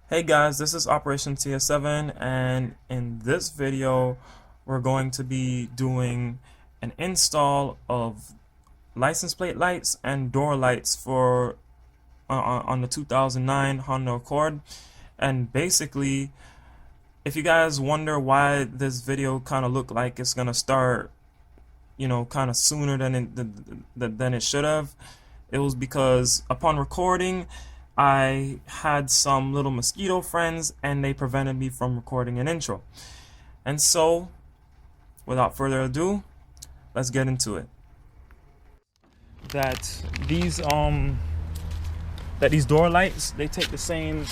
Hey guys, this is Operation TS7, and in this video we're going to be doing an install of license plate lights and door lights for on the 2009 Honda Accord. And basically, if you guys wonder why this video kind of looked like it's gonna start, kind of sooner than it should have, it was because upon recording I had some little mosquito friends and they prevented me from recording an intro. And so, without further ado, let's get into it. That these door lights, they take the same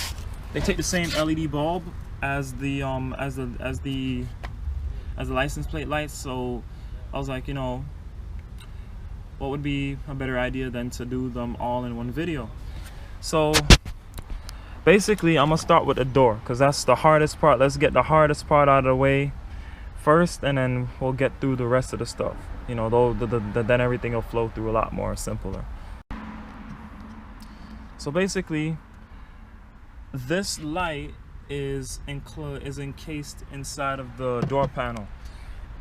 LED bulb as the license plate lights. So I was like, what would be a better idea than to do them all in one video? So basically, I'm gonna start with the door because that's the hardest part. Let's get the hardest part out of the way first, and then we'll get through the rest of the stuff. Then everything will flow through a lot more simpler. So basically, this light is encased inside of the door panel.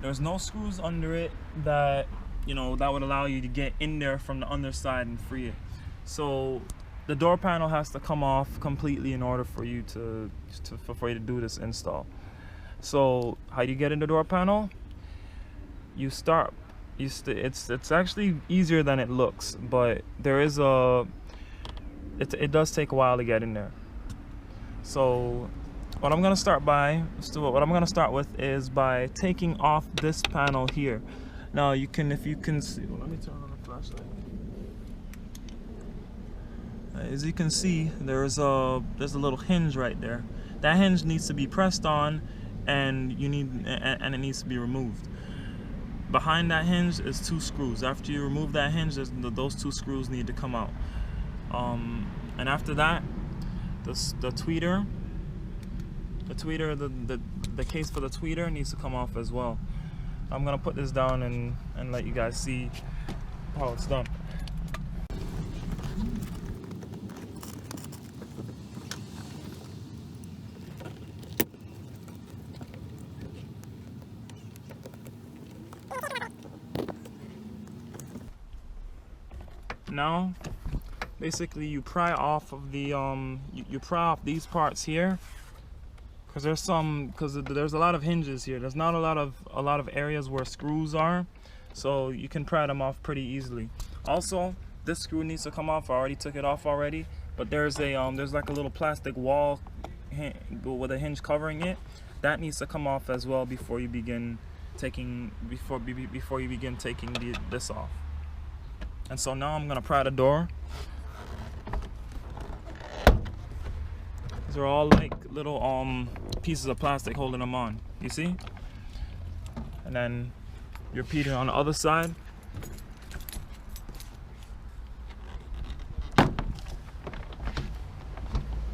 There's no screws under it that would allow you to get in there from the underside and free it. So the door panel has to come off completely in order for you to do this install. So how do you get in the door panel? It's actually easier than it looks, but it does take a while to get in there. So what I'm gonna start with is by taking off this panel here. Now if you can see, let me turn on the flashlight. As you can see, there's a little hinge right there. That hinge needs to be pressed on, and it needs to be removed. Behind that hinge is two screws. After you remove that hinge, those two screws need to come out. And after that, the case for the tweeter needs to come off as well. I'm gonna put this down and let you guys see how it's done. Now, basically, you pry off of the you pry off these parts here, because there's a lot of hinges here. There's not a lot of areas where screws are, so you can pry them off pretty easily. Also, this screw needs to come off. I already took it off already, but there's like a little plastic wall with a hinge covering it. That needs to come off as well before you begin taking this off. And so now I'm gonna pry the door. These are all like little pieces of plastic holding them on. You see? And then you repeat it on the other side.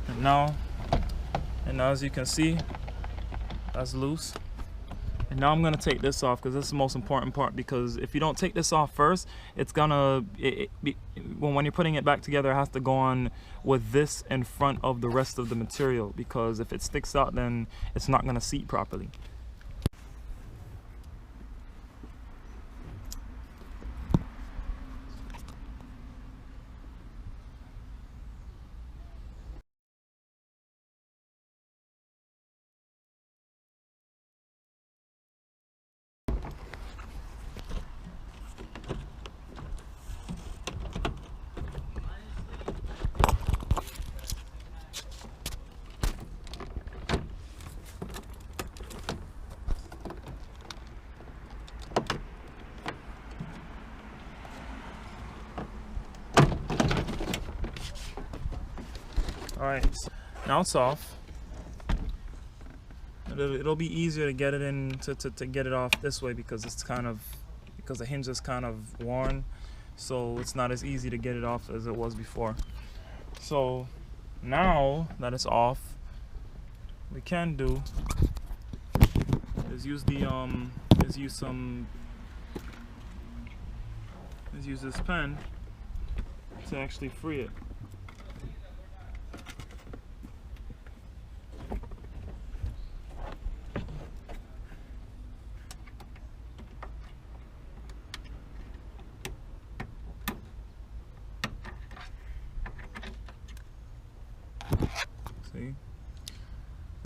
And now as you can see, that's loose. And now I'm gonna take this off because this is the most important part, because if you don't take this off first, when you're putting it back together, it has to go on with this in front of the rest of the material, because if it sticks out, then it's not gonna seat properly. Alright, now it's off. It'll be easier to get it in to get it off this way, because the hinge is kind of worn, so it's not as easy to get it off as it was before. So now that it's off, what we can do is use this pen to actually free it.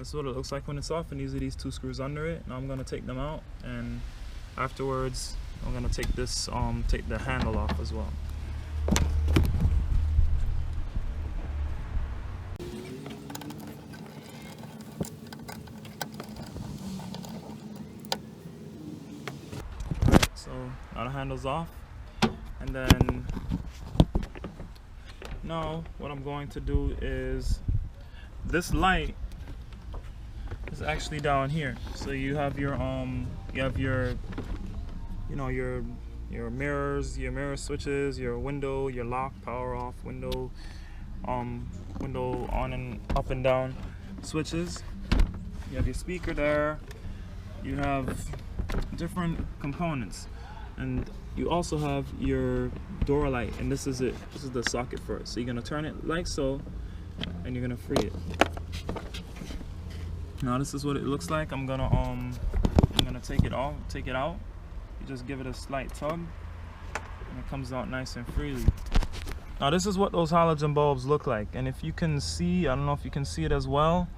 That's what it looks like when it's off, and these are these two screws under it. Now I'm gonna take them out, and afterwards I'm gonna take this take the handle off as well. Alright, so now the handle's off, and then now what I'm going to do is, this light is actually down here. So you have your you know, your mirrors, your mirror switches, your window, your lock, power off, window window on and up and down switches. You have your speaker there. You have different components, and you also have your door light, and this is it. This is the socket for it. So you're gonna turn it like so, and you're gonna free it. Now this is what it looks like. I'm gonna take it out. You just give it a slight tug, and it comes out nice and freely. Now this is what those halogen bulbs look like, and if you can see, I don't know if you can see it as well,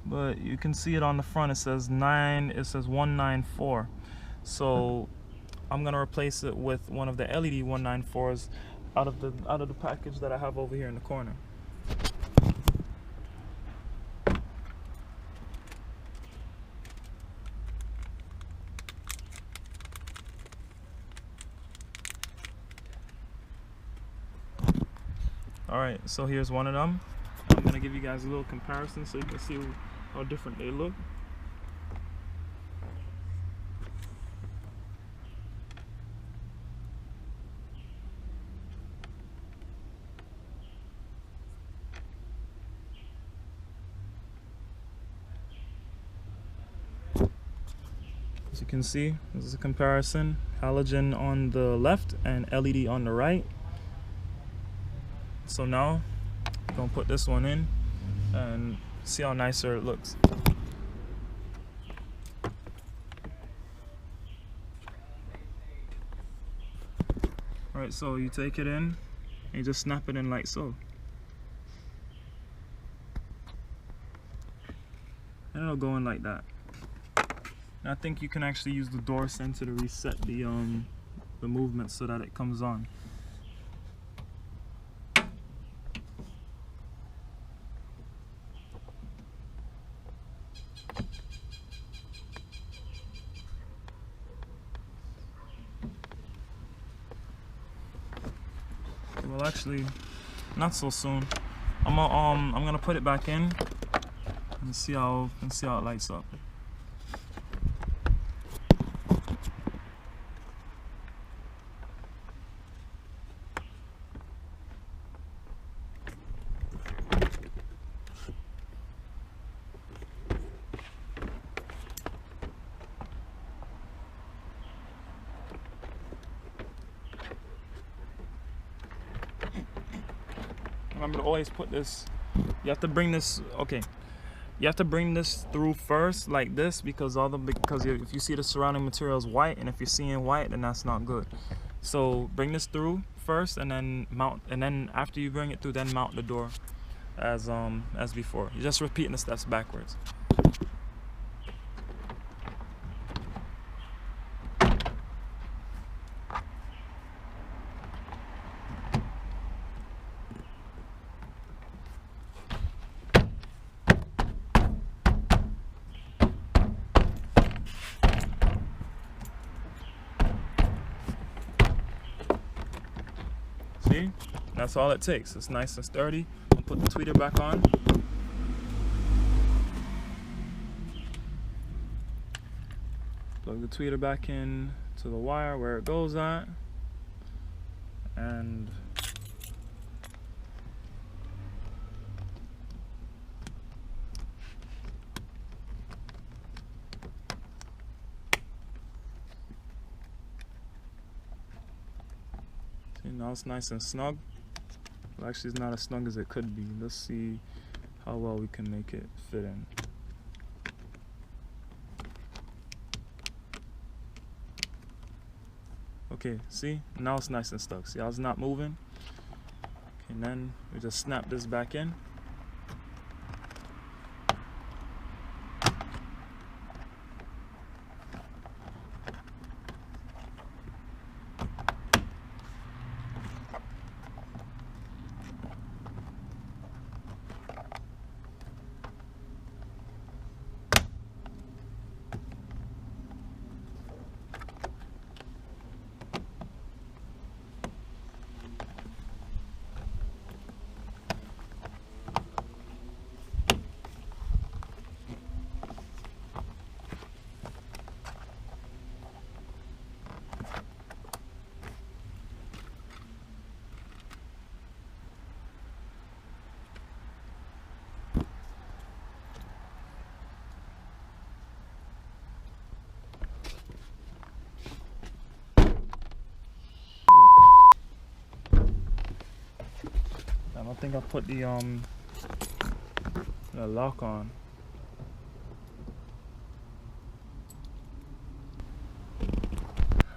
but you can see it on the front. It says 194. So I'm gonna replace it with one of the LED 194s out of the package that I have over here in the corner. Alright, so here's one of them. I'm gonna give you guys a little comparison so you can see how different they look. As you can see, this is a comparison. Halogen on the left and LED on the right. So now I'm gonna put this one in and see how nicer it looks. Alright, so you take it in and you just snap it in like so. And it'll go in like that. And I think you can actually use the door sensor to reset the movement so that it comes on. Well, actually, not so soon. I'm gonna put it back in and see how it lights up. Remember to always put this, you have to bring this, okay, you have to bring this through first like this, because if you see the surrounding material is white, and if you're seeing white, then that's not good. So bring this through first, and then mount, and then after you bring it through, then mount the door as before. You're just repeating the steps backwards. See? That's all it takes. It's nice and sturdy. I'll put the tweeter back on. Plug the tweeter back in to the wire where it goes at. And now it's nice and snug. Well, actually, it's not as snug as it could be. Let's see how well we can make it fit in. Okay, see? Now it's nice and stuck. See how it's not moving? Okay, and then we just snap this back in. I don't think I put the lock on.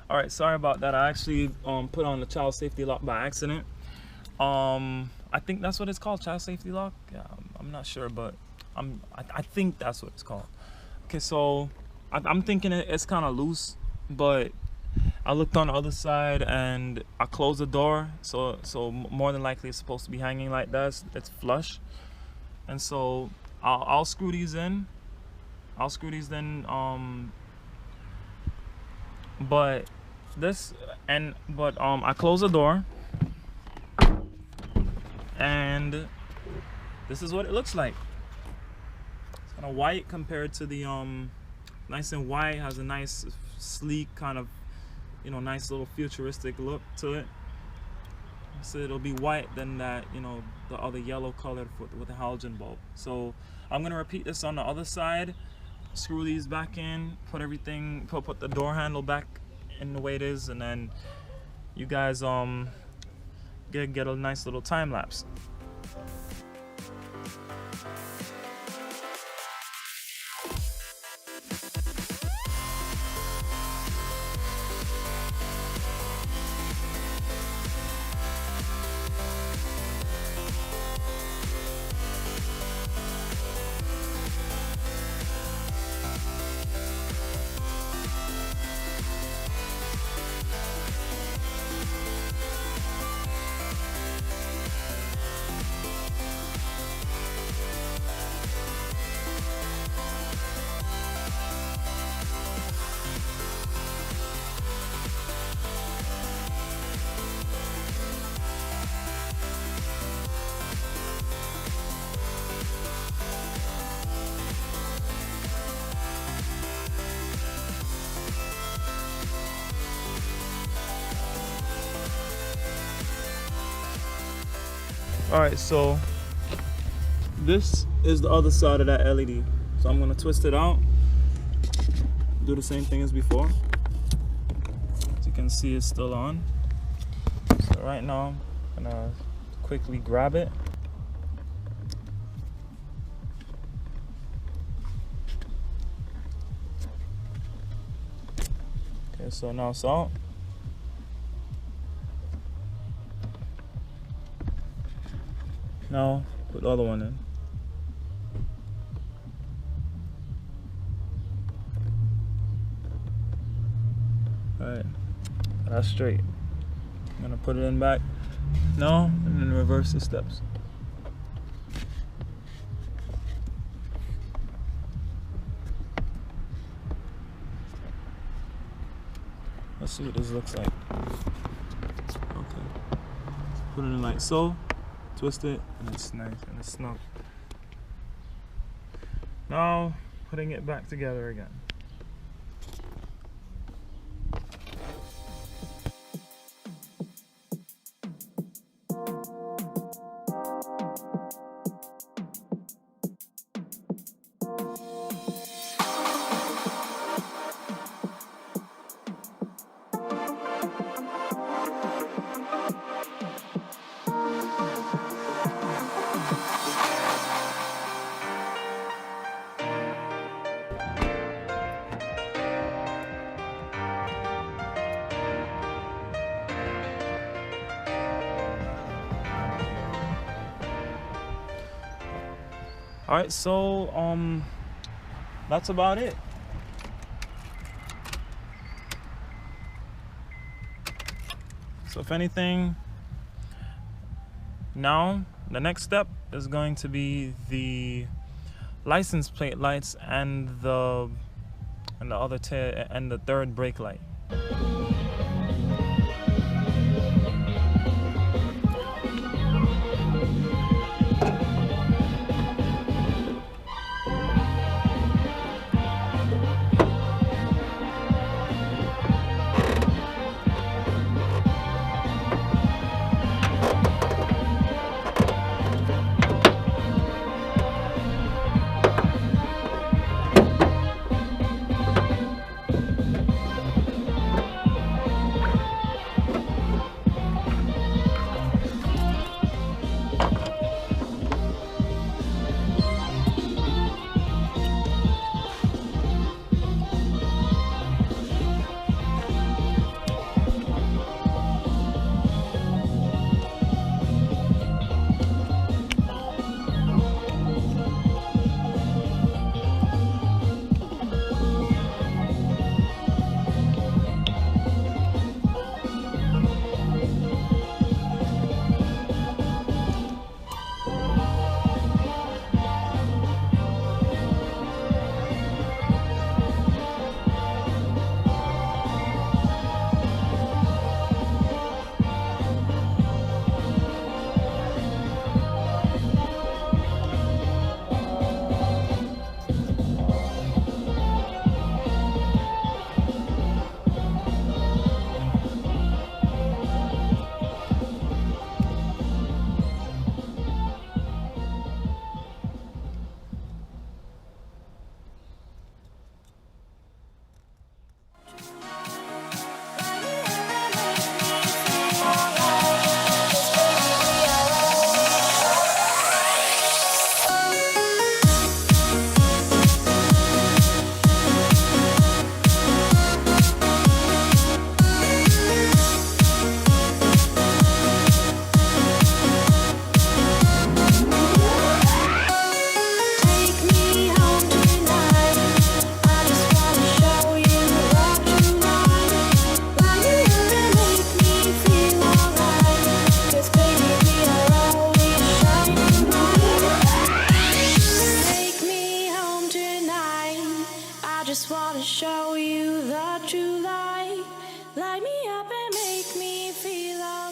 All right, sorry about that. I actually put on the child safety lock by accident. I think that's what it's called, child safety lock. Yeah, I'm not sure, but I think that's what it's called. Okay, so I'm thinking it's kind of loose, but I looked on the other side and I closed the door, so more than likely it's supposed to be hanging like that. It's flush, and so I'll screw these in. I'll screw these in. But I close the door, and this is what it looks like. It's kind of white compared to the nice and white. Has a nice sleek kind of, you know, nice little futuristic look to it. So it'll be white than that, you know, the other yellow color with the halogen bulb. So I'm gonna repeat this on the other side. Screw these back in, put the door handle back in the way it is, and then you guys get a nice little time lapse. Alright, so this is the other side of that LED. So I'm gonna twist it out, do the same thing as before. As you can see, it's still on. So right now, I'm gonna quickly grab it. Okay, so now it's out. Now put the other one in. Alright, that's straight. I'm gonna put it in back now and then reverse the steps. Let's see what this looks like. Okay, put it in like so. Twist it, and it's nice and it's snug. Now, putting it back together again. All right, so that's about it. So if anything, now the next step is going to be the license plate lights and the third brake light. show you the true light. Light me up and make me feel alive.